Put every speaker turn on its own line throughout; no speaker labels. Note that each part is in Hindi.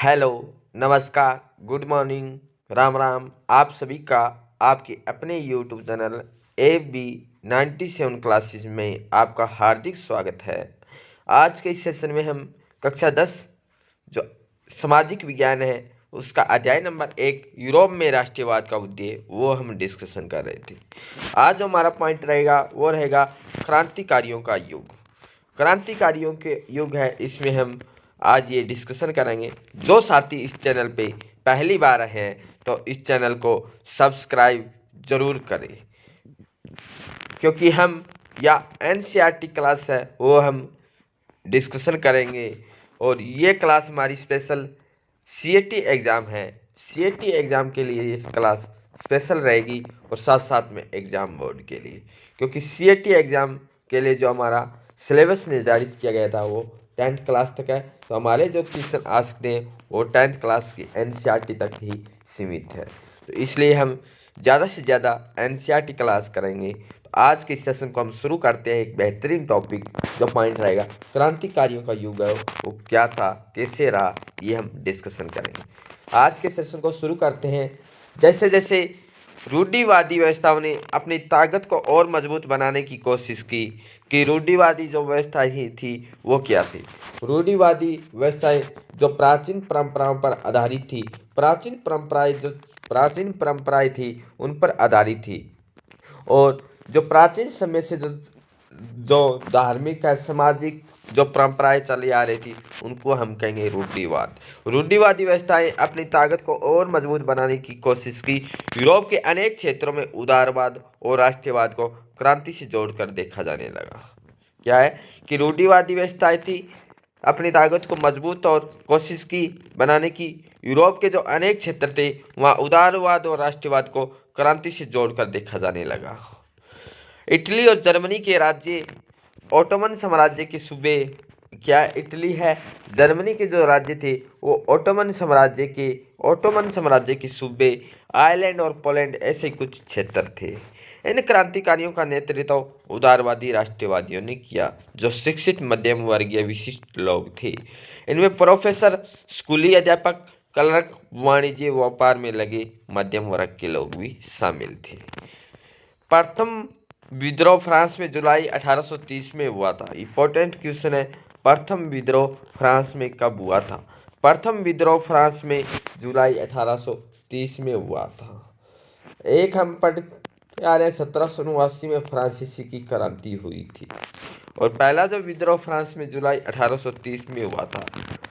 हेलो, नमस्कार, गुड मॉर्निंग, राम राम आप सभी का आपके अपने यूट्यूब चैनल AB 97 क्लासेस में आपका हार्दिक स्वागत है। आज के इस सेशन में हम कक्षा 10 जो सामाजिक विज्ञान है उसका अध्याय नंबर 1 यूरोप में राष्ट्रवाद का उदय वो हम डिस्कशन कर रहे थे। आज जो हमारा पॉइंट रहेगा वो रहेगा क्रांतिकारियों का युग। क्रांतिकारियों के युग है, इसमें हम आज ये डिस्कशन करेंगे। जो साथी इस चैनल पे पहली बार हैं तो इस चैनल को सब्सक्राइब जरूर करें, क्योंकि हम या एनसीईआरटी क्लास है वो हम डिस्कशन करेंगे। और ये क्लास हमारी स्पेशल सीएटी एग्ज़ाम है। सीएटी एग्ज़ाम के लिए ये क्लास स्पेशल रहेगी और साथ साथ में एग्ज़ाम बोर्ड के लिए, क्योंकि सीएटी एग्ज़ाम के लिए जो हमारा सिलेबस निर्धारित किया गया था वो 10th क्लास तक है। तो हमारे जो क्वेश्चन आ सकते हैं वो 10th क्लास की एनसीईआरटी तक ही सीमित है। तो इसलिए हम ज़्यादा से ज़्यादा एनसीईआरटी क्लास करेंगे। तो आज के सेशन को हम शुरू करते हैं। एक बेहतरीन टॉपिक जो पॉइंट रहेगा क्रांतिकारियों का युग है वो क्या था, कैसे रहा, ये हम डिस्कशन करेंगे। आज के सेशन को शुरू करते हैं। जैसे जैसे रूढ़िवादी व्यवस्थाओं ने अपनी ताकत को और मजबूत बनाने की कोशिश की कि रूढ़िवादी जो व्यवस्था ही थी वो क्या थी। रूढ़िवादी व्यवस्थाएं जो प्राचीन परंपराओं पर आधारित थी, प्राचीन परंपराएं थी उन पर आधारित थी। और जो प्राचीन समय से जो धार्मिक है, सामाजिक जो परंपराएं चली आ रही थी उनको हम कहेंगे रूढ़िवाद। रूढ़िवादी व्यवस्थाएं अपनी ताकत को और मजबूत बनाने की कोशिश की। यूरोप के अनेक क्षेत्रों में उदारवाद और राष्ट्रवाद को क्रांति से जोड़कर देखा जाने लगा। क्या है कि रूढ़िवादी व्यवस्थाएं थी, अपनी ताकत को मजबूत और कोशिश की बनाने की। यूरोप के जो अनेक क्षेत्र थे वहाँ उदारवाद और राष्ट्रवाद को क्रांति से जोड़कर देखा जाने लगा। इटली और जर्मनी के राज्य ओटोमन साम्राज्य के सूबे, क्या इटली है, जर्मनी के जो राज्य थे वो ओटोमन साम्राज्य के सूबे, आयरलैंड और पोलैंड ऐसे कुछ क्षेत्र थे। इन क्रांतिकारियों का नेतृत्व उदारवादी राष्ट्रवादियों ने किया जो शिक्षित मध्यम वर्गीय विशिष्ट लोग थे। इनमें प्रोफेसर, स्कूली अध्यापक, क्लर्क, वाणिज्य व्यापार में लगे मध्यम वर्ग के लोग भी शामिल थे। प्रथम विद्रोह फ्रांस में जुलाई 1830 में हुआ था। इंपॉर्टेंट क्वेश्चन है, प्रथम विद्रोह फ्रांस में कब हुआ था। प्रथम विद्रोह फ्रांस में जुलाई 1830 में हुआ था। एक हम पढ़ आ रहे 1789 में फ्रांसीसी की क्रांति हुई थी। और पहला जो विद्रोह फ्रांस में जुलाई 1830 में हुआ था,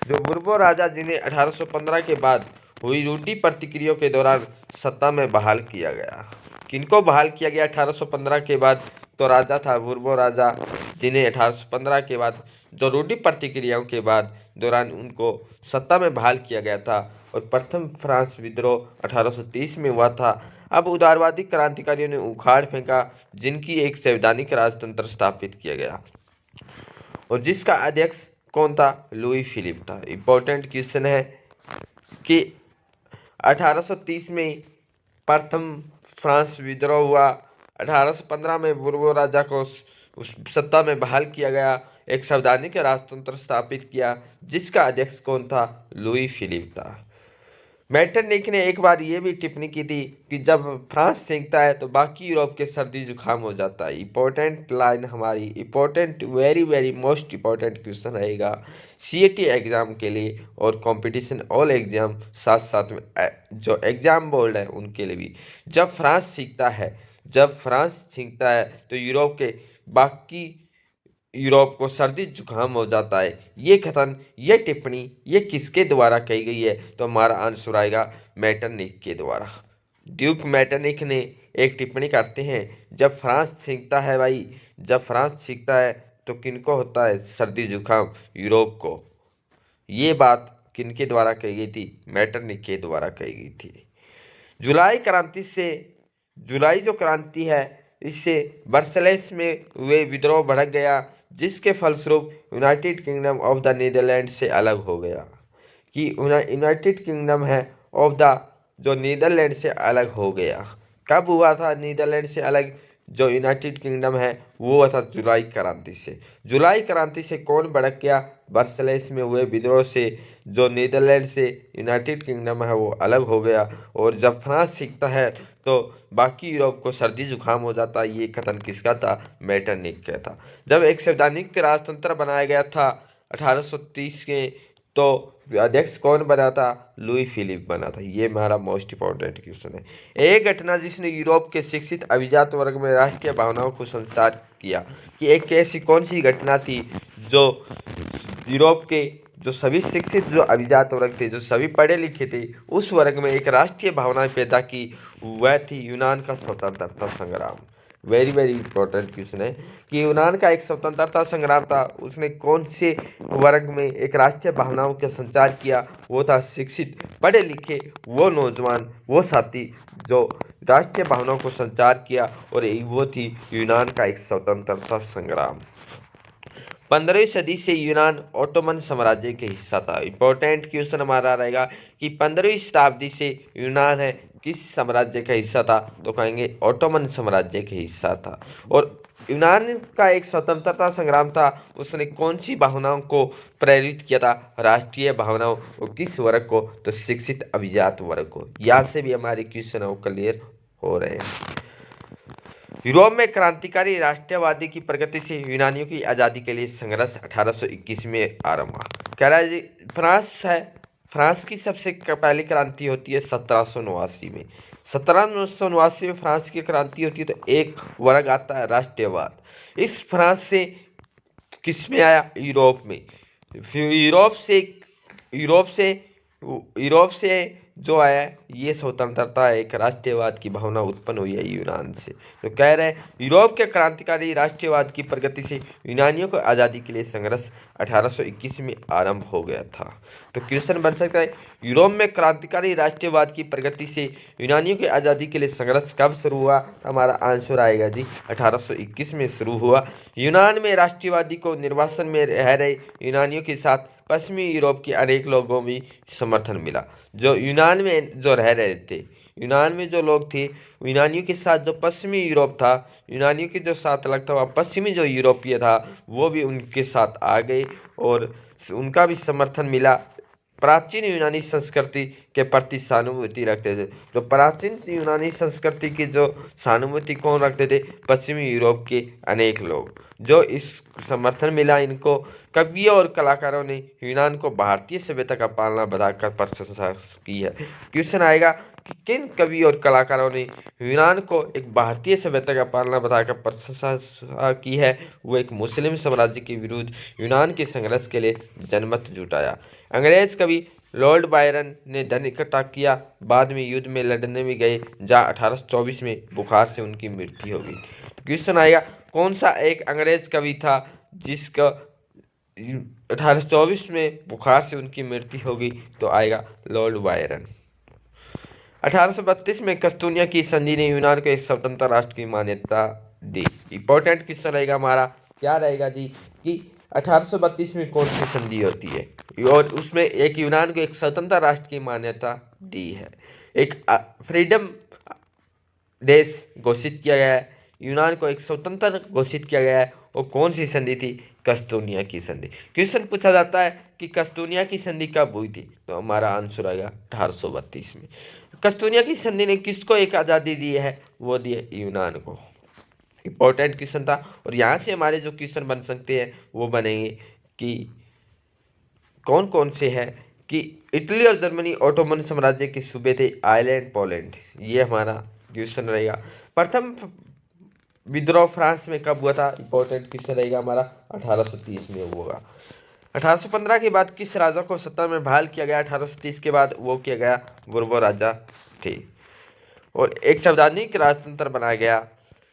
जो बुर्बो राजा जिन्हें 1815 के बाद हुई रूढ़ी प्रतिक्रिया के दौरान सत्ता में बहाल किया गया। किनको बहाल किया गया 1815 के बाद? तो राजा था बुर्बो राजा, जिन्हें 1815 के बाद जो रूढ़ी प्रतिक्रियाओं के बाद दौरान उनको सत्ता में बहाल किया गया था। और प्रथम फ्रांस विद्रोह 1830 में हुआ था। अब उदारवादी क्रांतिकारियों ने उखाड़ फेंका, जिनकी एक संवैधानिक राजतंत्र स्थापित किया गया और जिसका अध्यक्ष कौन था? लुई फिलिप था। इंपॉर्टेंट क्वेश्चन है कि 1830 में प्रथम फ्रांस विद्रोह हुआ, 1815 में बुर्बो राजा को उस सत्ता में बहाल किया गया, एक संवैधानिक राजतंत्र स्थापित किया जिसका अध्यक्ष कौन था? लुई फिलिप था। मेटरनिक ने एक बार ये भी टिप्पणी की थी कि जब फ्रांस सीखता है तो बाकी यूरोप के सर्दी जुकाम हो जाता है। इंपॉर्टेंट लाइन हमारी, important, very very most important question रहेगा सीएटी एग्जाम के लिए और कंपटीशन ऑल एग्जाम, साथ साथ में जो एग्जाम बोर्ड है उनके लिए भी। जब फ्रांस सीखता है तो यूरोप के बाकी यूरोप को सर्दी जुकाम हो जाता है। ये कथन, ये टिप्पणी, ये किसके द्वारा कही गई है? तो हमारा आंसर आएगा मैटरनिक के द्वारा। ड्यूक मैटरनिक ने एक टिप्पणी करते हैं, जब फ्रांस सीखता है भाई, जब फ्रांस सीखता है तो किनको होता है सर्दी जुकाम? यूरोप को। ये बात किनके द्वारा कही गई थी? मैटरनिक के द्वारा कही गई थी। जुलाई जो क्रांति है इससे बर्सलेस में वे विद्रोह भड़क गया, जिसके फलस्वरूप United Kingdom of the Netherland से अलग हो गया। कि यूनाइटेड किंगडम है ऑफ द जो नीदरलैंड से अलग हो गया। कब हुआ था नीदरलैंड से अलग? जो यूनाइटेड किंगडम है वो हुआ था जुलाई क्रांति से। जुलाई क्रांति से कौन भड़क गया? वर्सलेस में हुए विद्रोह से जो नीदरलैंड से यूनाइटेड किंगडम है वो अलग हो गया, और जब फ्रांस सीखता है तो बाकी यूरोप को सर्दी जुकाम हो जाता है। ये कथन किसका था? मेटरनिख का था। जब एक संवैधानिक राजतंत्र बनाया गया था 1830 के, तो अध्यक्ष कौन बना था? लुई फिलिप बना था। ये हमारा मोस्ट इंपॉर्टेंट क्वेश्चन है। एक घटना जिसने यूरोप के शिक्षित अभिजात वर्ग में राष्ट्रीय भावनाओं को संचार किया, कि एक ऐसी कौन सी घटना थी जो यूरोप के जो सभी शिक्षित जो अभिजात वर्ग थे, जो सभी पढ़े लिखे थे, उस वर्ग में एक राष्ट्रीय भावना पैदा की, वह थी यूनान का स्वतंत्रता संग्राम। वेरी वेरी इंपॉर्टेंट क्वेश्चन है कि यूनान का एक स्वतंत्रता संग्राम था, उसने कौन से वर्ग में एक राष्ट्रीय भावनाओं का संचार किया? वो था शिक्षित पढ़े लिखे वो नौजवान, वो साथी जो राष्ट्रीय भावनाओं को संचार किया, और वो थी यूनान का एक स्वतंत्रता संग्राम। 15वीं सदी से यूनान ओटोमन साम्राज्य के हिस्सा था। इंपॉर्टेंट क्वेश्चन हमारा रहेगा कि 15वीं शताब्दी से यूनान है किस साम्राज्य का हिस्सा था? तो कहेंगे ओटोमन साम्राज्य के हिस्सा था। और यूनान का एक स्वतंत्रता संग्राम था, उसने कौन सी भावनाओं को प्रेरित किया था? राष्ट्रीय भावनाओं। और किस वर्ग को? तो शिक्षित अभिजात वर्ग को। यहाँ से भी हमारे क्वेश्चन क्लियर हो रहे हैं। यूरोप में क्रांतिकारी राष्ट्रवादी की प्रगति से यूनानियों की आज़ादी के लिए संघर्ष 1821 में आरंभ हुआ। कह रहा है जी, फ्रांस है, फ्रांस की सबसे पहली क्रांति होती है 1789 में। 1789 में फ्रांस की क्रांति होती है, तो एक वर्ग आता है राष्ट्रवाद। इस फ्रांस से किस में आया? यूरोप में। फिर यूरोप से जो आया, ये स्वतंत्रता एक राष्ट्रवाद की भावना उत्पन्न हुई है यूनान से। तो कह रहे हैं यूरोप के क्रांतिकारी राष्ट्रवाद की प्रगति से यूनानियों को आज़ादी के लिए संघर्ष 1821 में आरंभ हो गया था। तो क्वेश्चन बन सकता है, यूरोप में क्रांतिकारी राष्ट्रवाद की प्रगति से यूनानियों की आज़ादी के लिए संघर्ष कब शुरू हुआ? हमारा आंसर आएगा जी 1821 में शुरू हुआ। यूनान में राष्ट्रवादी को निर्वासन में रह रहे यूनानियों के साथ पश्चिमी यूरोप के अनेक लोगों में समर्थन मिला। जो यूनान में जो रह रहे थे, यूनान में जो लोग थे, यूनानियों के साथ जो पश्चिमी यूरोप था, यूनानियों के जो साथ अलग था, वह पश्चिमी जो यूरोपीय था वो भी उनके साथ आ गए और उनका भी समर्थन मिला। प्राचीन यूनानी संस्कृति के प्रति सहानुभूति रखते थे। जो प्राचीन यूनानी संस्कृति की जो सहानुभूति कौन रखते थे? पश्चिमी यूरोप के अनेक लोग। जो इस समर्थन मिला इनको, कवियों और कलाकारों ने यूनान को भारतीय सभ्यता का पालना बताकर प्रशंसा की है। क्वेश्चन आएगा कि किन कवि और कलाकारों ने यूनान को एक भारतीय सभ्यता का पालना बताकर प्रशंसा की है? वो एक मुस्लिम साम्राज्य के विरुद्ध यूनान के संघर्ष के लिए जनमत जुटाया। अंग्रेज कवि लॉर्ड बायरन ने धन इकट्ठा किया, बाद में युद्ध में लड़ने में गए, जहाँ 1824 में बुखार से उनकी मृत्यु हो गई। क्वेश्चन आएगा कौन सा एक अंग्रेज कवि था जिसका 1824 में बुखार से उनकी मृत्यु हो गई? तो आएगा लॉर्ड बायरन। 1832 में कस्तूनिया की संधि ने यूनान को एक स्वतंत्र राष्ट्र की मान्यता दी। इंपॉर्टेंट क्वेश्चन रहेगा हमारा, क्या रहेगा जी कि 1832 में कौन सी संधि होती है और उसमें एक यूनान को एक स्वतंत्र राष्ट्र की मान्यता दी है, एक फ्रीडम देश घोषित किया गया है, यूनान को एक स्वतंत्र घोषित किया गया है। और कौन सी संधि थी? कस्तूनिया की संधि। क्वेश्चन पूछा जाता है कि कस्तूनिया की संधि कब हुई थी? तो हमारा आंसर आएगा 1832 में। कस्तूनिया की संधि ने किसको एक आज़ादी दी है? वो दी है यूनान को। इंपॉर्टेंट क्वेश्चन था। और यहाँ से हमारे जो क्वेश्चन बन सकते हैं वो बनेंगे कि कौन कौन से हैं कि इटली और जर्मनी ओटोमन साम्राज्य के सूबे थे, आयरलैंड, पोलैंड। ये हमारा क्वेश्चन रहेगा। प्रथम विद्रोह फ्रांस में कब हुआ था? इंपॉर्टेंट क्वेश्चन रहेगा हमारा 1830 में हुआ। 1815 के बाद किस राजा को सत्ता में बहाल किया गया? 1830 के बाद वो किया गया बोर्बो राजा थे। और एक संवैधानिक राजतंत्र बनाया गया,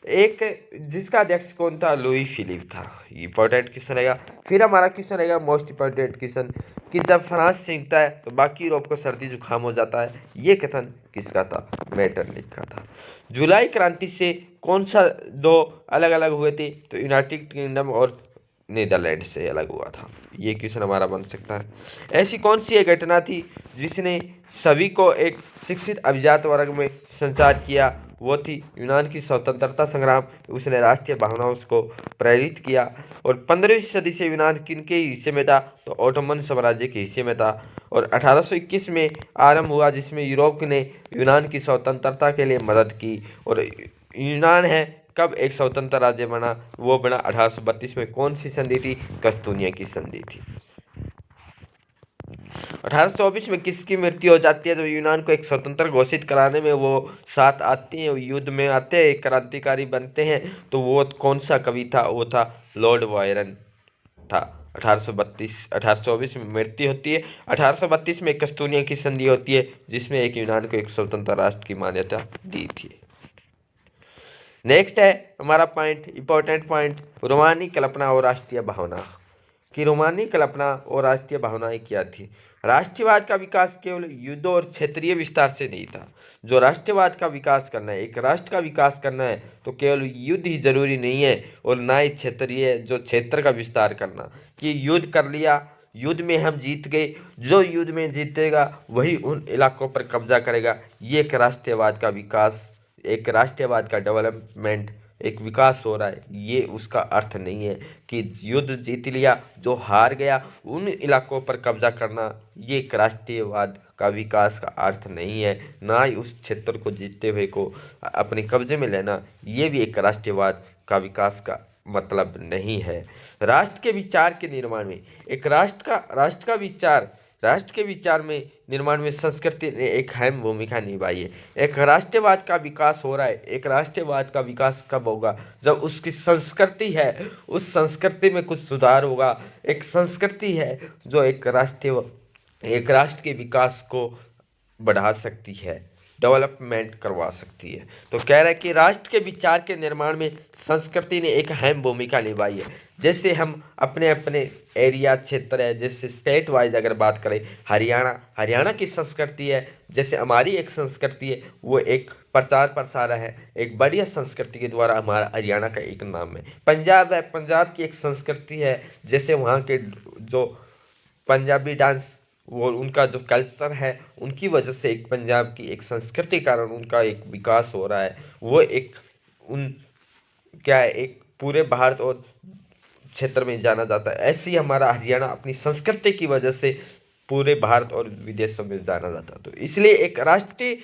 एक जिसका अध्यक्ष कौन था? लुई फिलिप था। इंपॉर्टेंट क्वेश्चन रहेगा। फिर हमारा क्वेश्चन रहेगा मोस्ट इंपॉर्टेंट क्वेश्चन कि जब फ्रांस सीखता है तो बाकी यूरोप को सर्दी जुकाम हो जाता है। ये कथन किसका था? मेटरनिख का था। जुलाई क्रांति से कौन सा दो अलग अलग हुए थे? तो यूनाइटेड किंगडम और नीदरलैंड से अलग हुआ था। ये क्वेश्चन हमारा बन सकता है। ऐसी कौन सी एक घटना थी जिसने सभी को एक शिक्षित अभिजात वर्ग में संचार किया? वो थी यूनान की स्वतंत्रता संग्राम। उसने राष्ट्रीय भावनाओं को प्रेरित किया। और 15वीं सदी से यूनान किनके हिस्से में था, तो ओटोमन साम्राज्य के हिस्से में था। और 1821 में आरंभ हुआ, जिसमें यूरोप ने यूनान की स्वतंत्रता के लिए मदद की। और यूनान है कब एक स्वतंत्र राज्य बना, वो बना 1832 में। कौन सी संधि थी? कस्तूनिया की संधि थी। 1824 में किसकी मृत्यु हो जाती है? तो यूनान को एक स्वतंत्र घोषित कराने में वो साथ आती हैं, युद्ध में आते हैं, एक क्रांतिकारी बनते हैं। तो वो कौन सा कवि था? वो था लॉर्ड बायरन था। 1824 में मृत्यु होती है। 1832 में कस्तूनिया की संधि होती है, जिसमें एक यूनान को एक स्वतंत्र राष्ट्र की मान्यता दी थी। नेक्स्ट है हमारा पॉइंट, इंपॉर्टेंट पॉइंट, रोमानी कल्पना और राष्ट्रीय भावना। कि रोमानी कल्पना और राष्ट्रीय भावनाएं क्या थी? राष्ट्रवाद का विकास केवल युद्ध और क्षेत्रीय विस्तार से नहीं था। जो राष्ट्रवाद का विकास करना है, एक राष्ट्र का विकास करना है, तो केवल युद्ध ही जरूरी नहीं है, और ना ही क्षेत्रीय, जो क्षेत्र का विस्तार करना कि युद्ध कर लिया, युद्ध में हम जीत गए, जो युद्ध में जीतेगा वही उन इलाकों पर कब्जा करेगा। ये एक राष्ट्रवाद का विकास, एक राष्ट्रवाद का डेवलपमेंट, एक विकास हो रहा है। ये उसका अर्थ नहीं है कि युद्ध जीत लिया, जो हार गया उन इलाकों पर कब्जा करना, ये एक राष्ट्रीयवाद का विकास का अर्थ नहीं है। ना ही उस क्षेत्र को जीतते हुए को अपने कब्जे में लेना, ये भी एक राष्ट्रीयवाद का विकास का मतलब नहीं है। राष्ट्र के विचार के निर्माण में एक राष्ट्र के विचार में निर्माण में संस्कृति ने एक अहम भूमिका निभाई है। एक राष्ट्रवाद का विकास हो रहा है। एक राष्ट्रवाद का विकास कब होगा? जब उसकी संस्कृति है, उस संस्कृति में कुछ सुधार होगा। एक संस्कृति है जो एक राष्ट्र के विकास को बढ़ा सकती है, डेवलपमेंट करवा सकती है। तो कह रहा है कि राष्ट्र के विचार के निर्माण में संस्कृति ने एक अहम भूमिका निभाई है। जैसे हम अपने अपने एरिया, क्षेत्र है, जैसे स्टेट वाइज अगर बात करें, हरियाणा की संस्कृति है, जैसे हमारी एक संस्कृति है, वो एक प्रचार प्रसार है, एक बढ़िया संस्कृति के द्वारा हमारा हरियाणा का एक नाम है। पंजाब है, पंजाब की एक संस्कृति है, जैसे वहाँ के जो पंजाबी डांस, वो उनका जो कल्चर है, उनकी वजह से एक पंजाब की एक संस्कृति कारण उनका एक विकास हो रहा है। वो एक उन क्या है, एक पूरे भारत और क्षेत्र में जाना जाता है। ऐसे ही हमारा हरियाणा अपनी संस्कृति की वजह से पूरे भारत और विदेशों में जाना जाता है। तो इसलिए एक राष्ट्र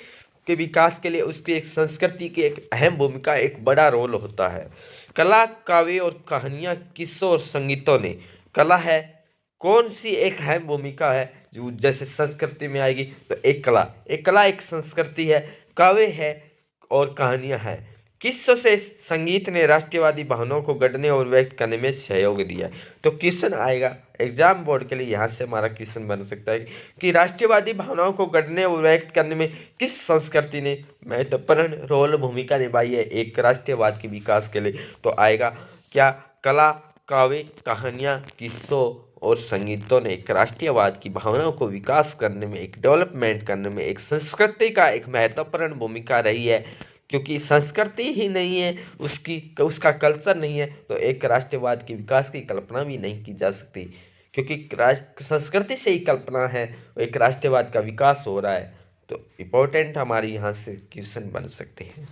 के विकास के लिए उसकी एक संस्कृति की एक अहम भूमिका, एक बड़ा रोल होता है। कला, काव्य और कहानियाँ, किस्सों और संगीतों ने, कला है कौन सी एक अहम भूमिका है जो जैसे संस्कृति में आएगी, तो एक कला एक संस्कृति है, काव्य है और कहानियां हैं। किस्सों से संगीत ने राष्ट्रवादी भावनाओं को गढ़ने और व्यक्त करने में सहयोग दिया है। तो क्वेश्चन आएगा एग्जाम बोर्ड के लिए, यहाँ से हमारा क्वेश्चन बन सकता है कि राष्ट्रवादी भावनाओं को गढ़ने और व्यक्त करने में किस संस्कृति ने महत्वपूर्ण रोल भूमिका निभाई है एक राष्ट्रवाद के विकास के लिए? तो आएगा क्या? कला, काव्य, कहानियाँ, किस्सों और संगीतों ने एक राष्ट्रीयवाद की भावनाओं को विकास करने में, एक डेवलपमेंट करने में, एक संस्कृति का एक महत्वपूर्ण भूमिका रही है। क्योंकि संस्कृति ही नहीं है, उसका कल्चर नहीं है, तो एक राष्ट्रवाद के विकास की कल्पना भी नहीं की जा सकती। क्योंकि संस्कृति से ही कल्पना है, एक राष्ट्रवाद का विकास हो रहा है। तो इम्पोर्टेंट हमारे यहाँ से क्वेश्चन बन सकते हैं।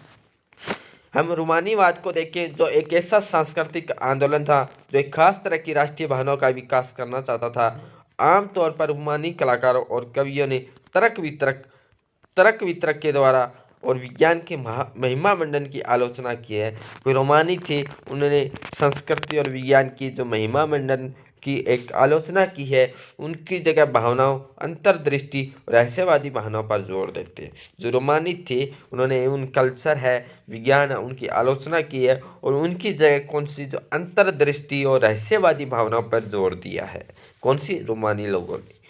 हम रूमानीवाद को देखें, जो एक ऐसा सांस्कृतिक आंदोलन था जो एक खास तरह की राष्ट्रीय भावनाओं का विकास करना चाहता था। आमतौर पर रूमानी कलाकारों और कवियों ने तर्क वितर्क के द्वारा और विज्ञान के महिमा मंडन की आलोचना की है। कोई रोमानी थे, उन्होंने संस्कृति और विज्ञान की जो महिमा मंडन की एक आलोचना की है। उनकी जगह भावनाओं, अंतर्दृष्टि, रहस्यवादी भावनाओं पर जोर देते हैं। जो रोमानी थे, उन्होंने उन कल्चर है, विज्ञान है, उनकी आलोचना की है, और उनकी जगह कौन सी, जो अंतर्दृष्टि और रहस्यवादी भावनाओं पर जोर दिया है। कौन सी? रोमानी लोगों ने।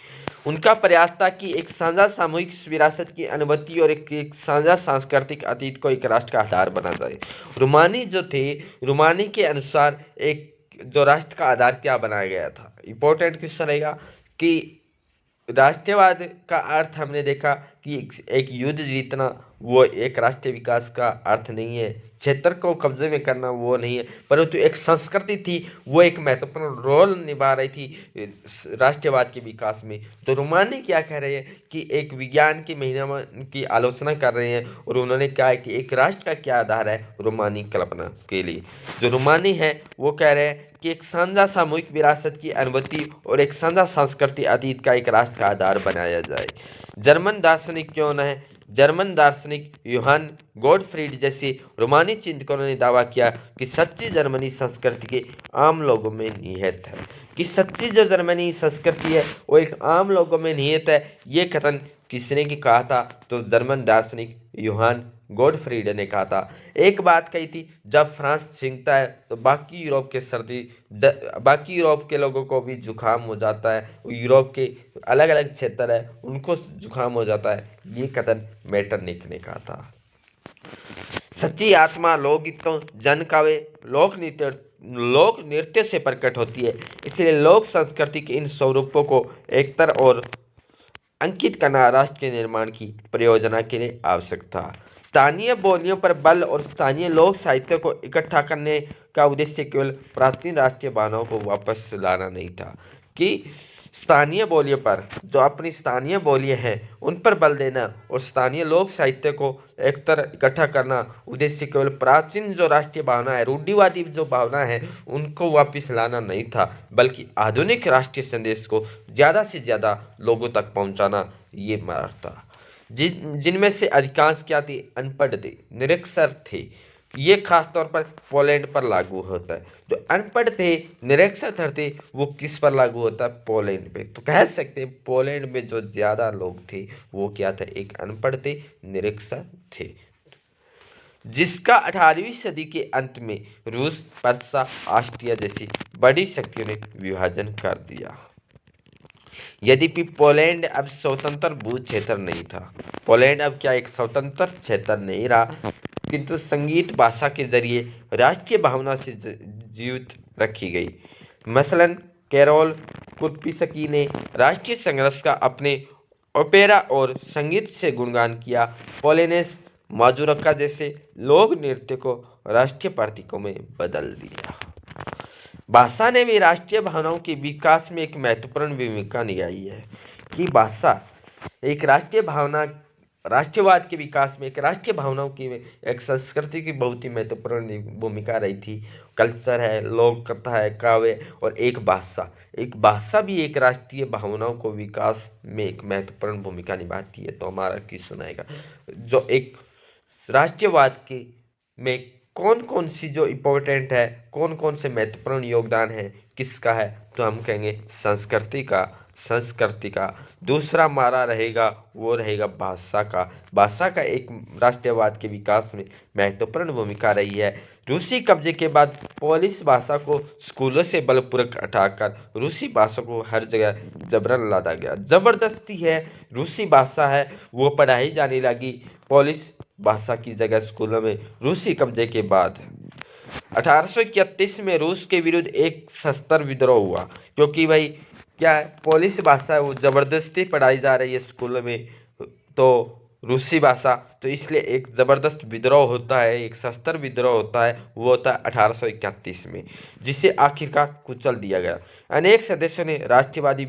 उनका प्रयास था कि एक साझा सामूहिक विरासत की अनुभूति और एक साझा सांस्कृतिक अतीत को एक राष्ट्र का आधार बना जाए। रोमानी जो थे, रोमानी के अनुसार एक जो राष्ट्र का आधार क्या बनाया गया था? इंपॉर्टेंट क्वेश्चन रहेगा कि राष्ट्रवाद का अर्थ हमने देखा कि एक युद्ध जीतना वो एक राष्ट्रीय विकास का अर्थ नहीं है, क्षेत्र को कब्जे में करना वो नहीं है, परंतु एक संस्कृति थी, वो एक महत्वपूर्ण रोल निभा रही थी राष्ट्रवाद के विकास में। तो रोमानी क्या कह रहे हैं कि एक विज्ञान की महिमा की आलोचना कर रहे हैं, और उन्होंने कहा है कि एक राष्ट्र का क्या आधार है रोमानी कल्पना के लिए। जो रोमानी है वो कह रहे हैं कि एक साझा सामूहिक विरासत की अनुभूति और एक साझा संस्कृति अतीत का एक राष्ट्र का आधार बनाया जाए। जर्मन दार्शनिक क्यों न है, जर्मन दार्शनिक यूहान गॉडफ्रीड जैसे रोमानी चिंतकों ने दावा किया कि सच्ची जर्मनी संस्कृति के आम लोगों में निहित है, कि सच्ची जो जर्मनी संस्कृति है वो एक आम लोगों में निहित है। ये कथन किसने की कहा था? तो जर्मन दार्शनिक यूहान गॉडफ्रीड ने कहा था। एक बात कही थी, जब फ्रांस छींकता है तो बाकी यूरोप के बाकी यूरोप के लोगों को भी जुकाम हो जाता है, यूरोप के अलग अलग क्षेत्र है उनको जुकाम हो जाता है। ये कथन मेटरनिक ने कहा था। सच्ची आत्मा लोकगीतों, जन काव्य, लोक नृत्य से प्रकट होती है। इसलिए लोक संस्कृति के इन स्वरूपों को एकतर और अंकित करना राष्ट्र के निर्माण की परियोजना के लिए आवश्यक था। स्थानीय बोलियों पर बल और स्थानीय लोक साहित्य को इकट्ठा करने का उद्देश्य केवल प्राचीन राष्ट्रीय भावनाओं को वापस लाना नहीं था, कि स्थानीय बोलियों पर, जो अपनी स्थानीय बोलियां हैं उन पर बल देना और स्थानीय लोक साहित्य को एकतर इकट्ठा करना, उद्देश्य केवल प्राचीन जो राष्ट्रीय भावना है, रूढ़िवादी जो भावना है उनको वापस लाना नहीं था, बल्कि आधुनिक राष्ट्रीय संदेश को ज़्यादा से ज़्यादा लोगों तक पहुंचाना ये मार्ग था। जिनमें से अधिकांश क्या थे? अनपढ़ थे, निरक्षर थे। ये खास तौर पर पोलैंड पर लागू होता है। जो अनपढ़ थे, निरक्षर थे, वो किस पर लागू होता है? पोलैंड पे। तो कह सकते हैं पोलैंड में जो ज़्यादा लोग थे वो क्या थे? एक अनपढ़ थे, निरक्षर थे, जिसका 18वीं सदी के अंत में रूस, पर्सा, ऑस्ट्रिया जैसी बड़ी शक्तियों ने विभाजन कर दिया। यद्यपि पोलैंड अब स्वतंत्र भू क्षेत्र नहीं था, पोलैंड अब क्या एक स्वतंत्र क्षेत्र नहीं रहा, किंतु संगीत भाषा के जरिए राष्ट्रीय भावना से जीवित रखी गई। मसलन कैरोल कुर्पिसकी ने राष्ट्रीय संघर्ष का अपने ओपेरा और संगीत से गुणगान किया। पोलेनेस माजुरका जैसे लोक नृत्य को राष्ट्रीय प्रतीकों में बदल दिया। भाषा ने भी राष्ट्रीय भावनाओं के विकास में एक महत्वपूर्ण भूमिका निभाई है, कि भाषा एक राष्ट्रीय भावना, राष्ट्रवाद के विकास में एक राष्ट्रीय भावनाओं की, एक संस्कृति की बहुत ही महत्वपूर्ण भूमिका रही थी। कल्चर है, लोक कथा है, काव्य और एक भाषा भी एक राष्ट्रीय भावनाओं को विकास में एक महत्वपूर्ण भूमिका निभाती है। तो हमारा किस सुनाएगा जो एक राष्ट्रवाद के में कौन कौन सी जो इम्पोर्टेंट है, कौन कौन से महत्वपूर्ण योगदान है, किसका है? तो हम कहेंगे संस्कृति का। दूसरा हमारा रहेगा वो रहेगा भाषा का एक राष्ट्रवाद के विकास में महत्वपूर्ण भूमिका रही है। रूसी कब्जे के बाद पोलिश भाषा को स्कूलों से बलपूर्वक हटाकर रूसी भाषा को हर जगह जबरन लादा गया। जबरदस्ती है रूसी भाषा है वो पढ़ाई जाने लगी पोलिश भाषा की जगह स्कूलों में रूसी कब्जे के बाद। 1831 में रूस के विरुद्ध एक सशस्त्र विद्रोह हुआ, क्योंकि भाई क्या है, पोलिश भाषा है वो ज़बरदस्ती पढ़ाई जा रही है स्कूलों में, तो रूसी भाषा, तो इसलिए एक ज़बरदस्त विद्रोह होता है, एक सशस्त्र विद्रोह होता है, वो होता है 1831 में, जिसे आखिरकार कुचल दिया गया। अनेक सदस्यों ने राष्ट्रवादी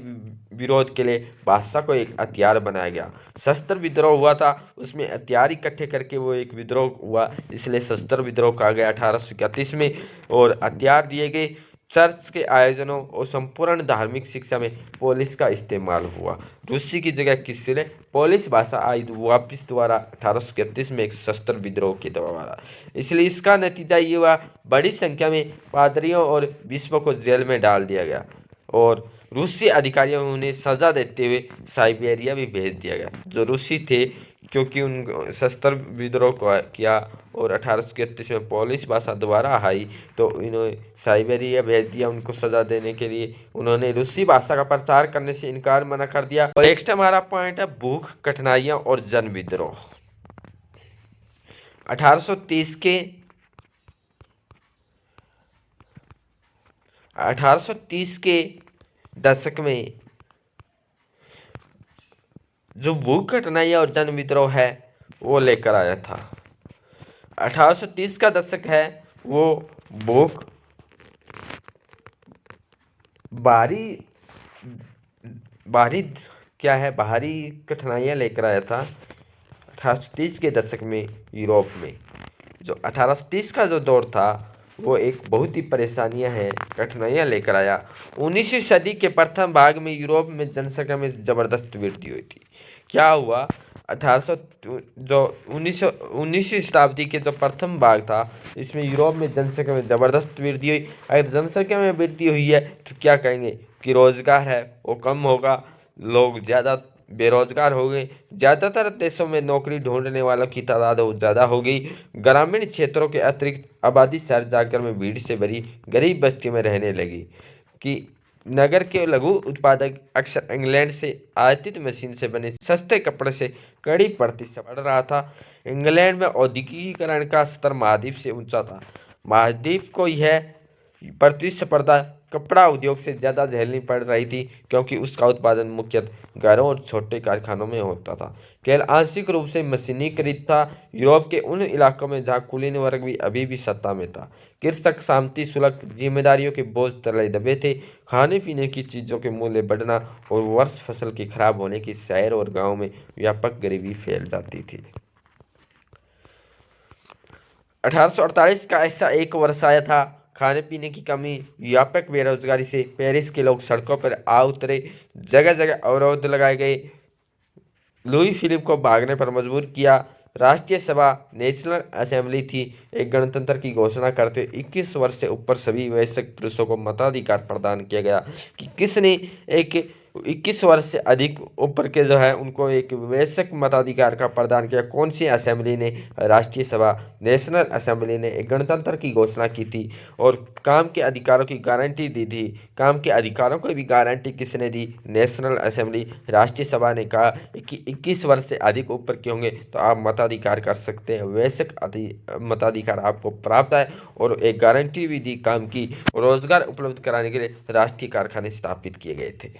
विरोध के लिए भाषा को एक हथियार बनाया गया। सशस्त्र विद्रोह हुआ था, उसमें हथियार इकट्ठे करके वो एक विद्रोह हुआ, इसलिए सशस्त्र विद्रोह कहा गया 1831 में, और हथियार दिए गए। चर्च के आयोजनों और संपूर्ण धार्मिक शिक्षा में पोलिश का इस्तेमाल हुआ। रूसी की जगह किससे ने पोलिश भाषा आई वापिस द्वारा 1831 में एक सशस्त्र विद्रोह के द्वारा। इसलिए इसका नतीजा ये हुआ, बड़ी संख्या में पादरियों और बिशपों को जेल में डाल दिया गया, और रूसी अधिकारियों ने उन्हें सजा देते हुए साइबेरिया भी भेज दिया गया। जो रूसी थे, क्योंकि उन सशस्त्र विद्रोह किया और 1831 में पोलिश भाषा दोबारा आई, तो इन्होंने साइबेरिया भेज दिया उनको सजा देने के लिए। उन्होंने रूसी भाषा का प्रचार करने से इनकार मना कर दिया। और नेक्स्ट हमारा पॉइंट है भूख, कठिनाइयां और जन विद्रोह। 1830 के दशक में जो भूख कठिनाइयाँ और जन विद्रोह है वो लेकर आया था। 1830 का दशक है वो भूख, बाहरी बाहरी क्या है, बाहरी कठिनाइयाँ लेकर आया था 1830 के दशक में यूरोप में। जो 1830 का जो दौर था वो एक बहुत ही परेशानियां हैं, कठिनाइयां लेकर आया। 19वीं सदी के प्रथम भाग में यूरोप में जनसंख्या में ज़बरदस्त वृद्धि हुई थी। क्या हुआ, 1800 जो 19वीं शताब्दी के जो प्रथम भाग था इसमें यूरोप में जनसंख्या में ज़बरदस्त वृद्धि हुई। अगर जनसंख्या में वृद्धि हुई है तो क्या कहेंगे कि रोजगार है वो कम होगा, लोग ज़्यादा बेरोजगार हो गए। ज़्यादातर देशों में नौकरी ढूंढने वालों की तादाद बहुत ज़्यादा हो गई। ग्रामीण क्षेत्रों के अतिरिक्त आबादी शहर जाकर में भीड़ से भरी गरीब बस्तियों में रहने लगी। कि नगर के लघु उत्पादक अक्सर इंग्लैंड से आयातित मशीन से बने सस्ते कपड़े से कड़ी प्रतिशत बढ़ रहा था। इंग्लैंड में औद्योगिकीकरण का स्तर महाद्वीप से ऊंचा था। महाद्वीप को यह प्रतिस्पर्धा कपड़ा उद्योग से ज़्यादा झेलनी पड़ रही थी, क्योंकि उसका उत्पादन मुख्यतः घरों और छोटे कारखानों में होता था। केवल आंशिक रूप से मशीनीकृत था। यूरोप के उन इलाकों में जहाँ कुलीन वर्ग भी अभी भी सत्ता में था, कृषक सामंती शुल्क जिम्मेदारियों के बोझ तले दबे थे। खाने पीने की चीज़ों के मूल्य बढ़ना और वर्ष फसल के खराब होने की शहर और गाँव में व्यापक गरीबी फैल जाती थी। 1848 का ऐसा एक वर्ष आया था, खाने पीने की कमी, व्यापक बेरोजगारी से पेरिस के लोग सड़कों पर आ उतरे। जगह जगह अवरोध लगाए गए। लुई फिलिप को भागने पर मजबूर किया। राष्ट्रीय सभा नेशनल असेंबली थी एक गणतंत्र की घोषणा करते हुए 21 वर्ष से ऊपर सभी वयस्क पुरुषों को मताधिकार प्रदान किया गया। कि किसने एक 21 वर्ष से अधिक ऊपर के जो है उनको एक वयस्क मताधिकार का प्रदान किया? कौन सी असेंबली ने? राष्ट्रीय सभा नेशनल असेंबली ने एक गणतंत्र की घोषणा की थी और काम के अधिकारों की गारंटी दी थी। काम के अधिकारों को भी गारंटी किसने दी? नेशनल असेंबली, राष्ट्रीय सभा ने कहा कि 21 वर्ष से अधिक ऊपर के होंगे तो आप मताधिकार कर सकते हैं, वयस्क मताधिकार आपको प्राप्त है। और एक गारंटी भी दी काम की। रोजगार उपलब्ध कराने के लिए राष्ट्रीय कारखाने स्थापित किए गए थे।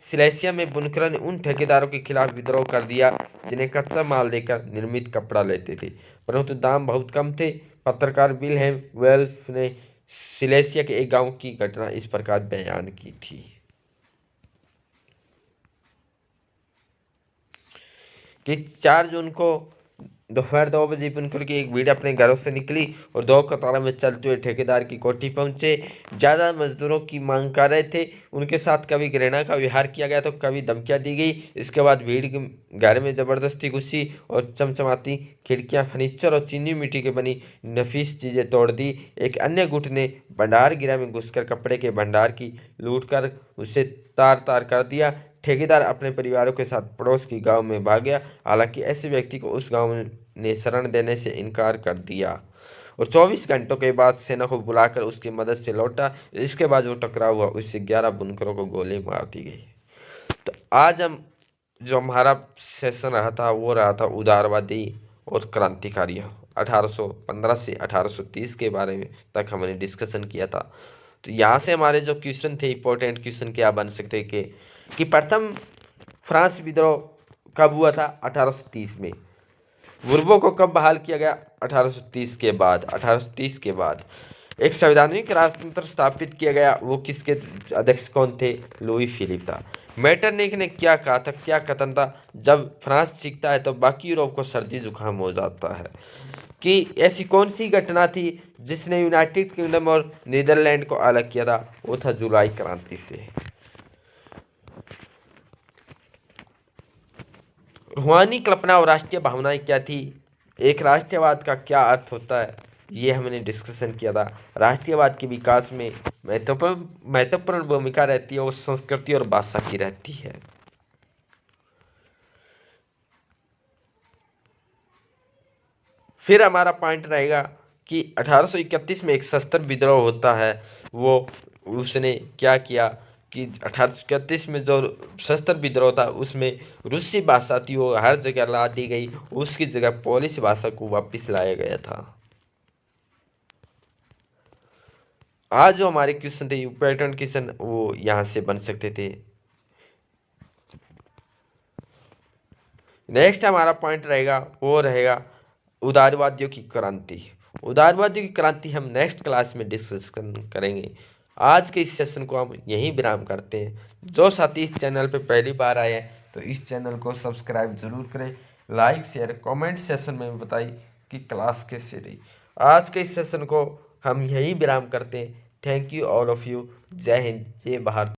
सिलेसिया में बुनकरों ने उन ठेकेदारों के खिलाफ विद्रोह कर दिया जिन्हें कच्चा माल देकर निर्मित कपड़ा लेते थे, परंतु दाम बहुत कम थे। पत्रकार विल्हेम वेल्फ ने सिलेसिया के एक गांव की घटना इस प्रकार बयान की थी कि 4 जून को दोपहर 2 बजे बुनकर की एक भीड़ अपने घरों से निकली और 2 कतारों में चलते हुए ठेकेदार की कोठी पहुंचे। ज़्यादा मजदूरों की मांग कर रहे थे। उनके साथ कभी घृणा का विहार किया गया तो कभी धमकियां दी गई। इसके बाद भीड़ घर में जबरदस्ती घुसी और चमचमाती खिड़कियां, फर्नीचर और चीनी मिट्टी के बनी नफीस चीजें तोड़ दी। एक अन्य गुट ने भंडार गिरा में घुसकर कपड़े के भंडार की लूट कर उसे तार तार कर दिया। ठेकेदार अपने परिवारों के साथ पड़ोस की गांव में भाग गया। हालांकि ऐसे व्यक्ति को उस गांव ने शरण देने से इनकार कर दिया और 24 घंटों के बाद सेना को बुलाकर उसकी मदद से लौटा। इसके बाद जो टकराव हुआ उससे 11 बुनकरों को गोली मार दी गई। तो आज हम जो हमारा सेशन रहा था वो रहा था उदारवादी और क्रांतिकारी। 1815 से 1830 के बारे में तक हमने डिस्कशन किया था। तो यहाँ से हमारे जो क्वेश्चन थे, इंपॉर्टेंट क्वेश्चन क्या बन सकते कि प्रथम फ्रांस विद्रोह कब हुआ था? 1830 में। बुर्बो को कब बहाल किया गया? 1830 के बाद। 1830 के बाद एक संवैधानिक राजतंत्र स्थापित किया गया। वो किसके अध्यक्ष कौन थे? लुई फिलिप था। मेटरनिक ने क्या कहा था, क्या कथन था? जब फ्रांस सीखता है तो बाकी यूरोप को सर्दी जुकाम हो जाता है। कि ऐसी कौन सी घटना थी जिसने यूनाइटेड किंगडम और नीदरलैंड को अलग किया था? वो था जुलाई क्रांति से। रूहानी कल्पना और राष्ट्रीय भावनाएं क्या थी? एक राष्ट्रवाद का क्या अर्थ होता है, ये हमने डिस्कशन किया था। राष्ट्रवाद के विकास में महत्वपूर्ण भूमिका रहती है वो संस्कृति और भाषा की रहती है। फिर हमारा पॉइंट रहेगा कि 1831 में एक सशस्त्र विद्रोह होता है। वो उसने क्या किया कि 1831 में जो सशस्त्र विद्रोह था उसमें रूसी भाषा थी वो हर जगह ला दी गई। उसकी जगह पोलिश भाषा को वापस लाया गया था। आज जो हमारे क्वेश्चन थे पैटर्न क्वेश्चन वो यहाँ से बन सकते थे। नेक्स्ट हमारा पॉइंट रहेगा वो रहेगा उदारवादियों की क्रांति। उदारवादियों की क्रांति हम नेक्स्ट क्लास में डिस्कस करेंगे। आज के इस सेशन को हम यहीं विराम करते हैं। जो साथी इस चैनल पे पहली बार आए हैं तो इस चैनल को सब्सक्राइब जरूर करें, लाइक शेयर कमेंट सेशन में बताइए कि क्लास कैसे रही। आज के इस सेशन को हम यहीं विराम करते हैं। Thank you all of you. जय हिंद, जय भारत।